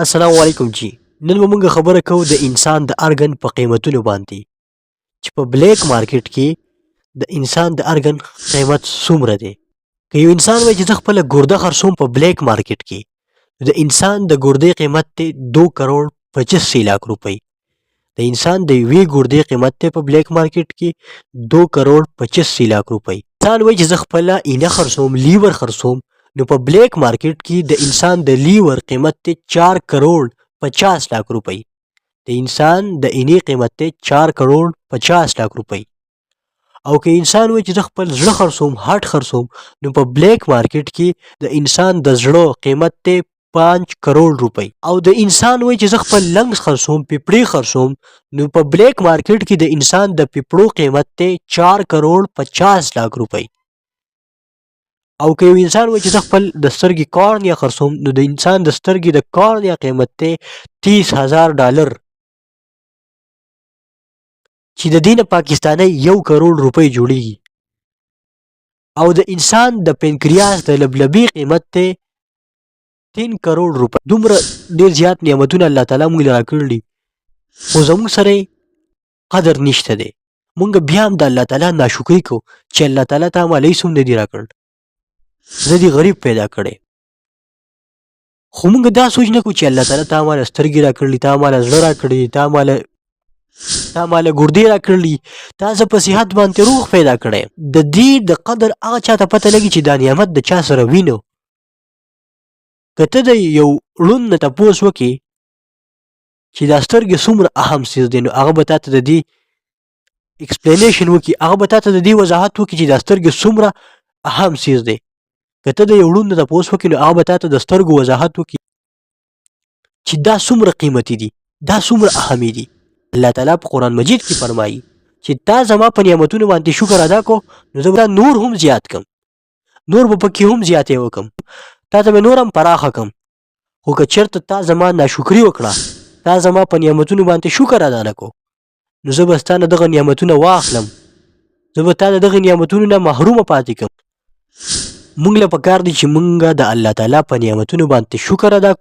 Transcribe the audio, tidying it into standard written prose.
السلام علیکم جی. نن به موږ خبره کوو د انسان د ارګن په قیمتونو باندې چې په بلیک مارکیټ کې د انسان د ارګن قیمت څومره دی. که یو انسان وایي چې زه خپله ګرده خرڅوم په بلیک مارکیټ کې، د انسان د ګردې قیمت دی 2 کروڑ 85 लाख روپۍ. د انسان د یوې ګردې قیمت دی په بلیک مارکیټ کې 2 کروڑ 85 लाख روپۍ. انسان وایي چې زه خپله اینه خرڅوم، لیور خرڅوم، نو په بلیک مارکیټ کې د انسان د لیور قیمت دی 4 کروڑ 50 लाख روپۍ. د انسان د اینې قیمت دی 4 کروڑ 50 लाख روپۍ. او که انسان وایي چې زه خپل زړه خرڅوم، هارټ خرڅوم، نو په بلیک مارکیټ کې د انسان د زړه قیمت دی 5 کروڑ روپۍ. او د انسان وایي چې زه خپل لنګز خرڅوم، پیپړې خرڅوم، نو په بلیک مارکیټ کې د انسان د پیپړو قیمت دی 4 کروڑ 50 लाख روپۍ. او که یو انسان وایي چې زه خپل د سترګې کارنیا خرڅوم، نو د انسان د سترګې د کارنیا قیمت دی 30,000 ډالر، چې د دې نه پاکستانۍ 1 کروڑ روپۍ جوړیږي. او د انسان د پنکریاس د لبلبې قیمت دی 3 کروڑ روپۍ. دومره ډېر زیات نعمتونه الله تعالی موږ له راکړي، خو زموږ سره قدر نشته دی. موږ بیا هم د الله تعالی ناشکري کوو چې الله تعالی تا ما هیڅ هم نه دي راکړ، زه دې غریب پیدا کړی. خو موږ دا سوچ نه کوو چې الله تعالی تا ماله سترګې راکړلي، تا ماله زړه راکړی، تا ماله ګردې راکړلي، تا زه په صحت باندې روغ پیدا کړی. د دې د قدر هغه چاته پته لګي چې دا نعمت د چا سره وینو. که ته د یو ړوند نه تپوس وکړې چې دا سترګې څومره اهم څیز دی، نو هغه به تا ته د دې ایکسپلینیشن وکړي، هغه به تا ته د دې وضاحت وکړي چې دا سترګې څومره اهم څیز دی. که ته د یو ړوند نه تپوس وکړې، نو هغه به تا ته د سترګو وضاحت وکړي چې دا څومره قیمتي دي، دا څومره اهمي دي. الله تعالی په قرآن مجید کې فرمایي چې تا زما په نعمتونو باندې شکر ادا کو، نو زه به نور هم زیات کم، نور به پکې هم زیاتې وکم، تا ته به نور هم پراخه کم. خو که چېرته تا زما ناشکري وکړه، تا زما په نعمتونو باندې شکر ادا نه کو، نو زه به ستا نه دغه نعمتونه واخلم، زه به تا د دغه نعمتونو نه محرومه پاتې کړم. موږ له پکار دی چې موږ د الله تعالی په نعمتونو باندې شکر ادا کړو.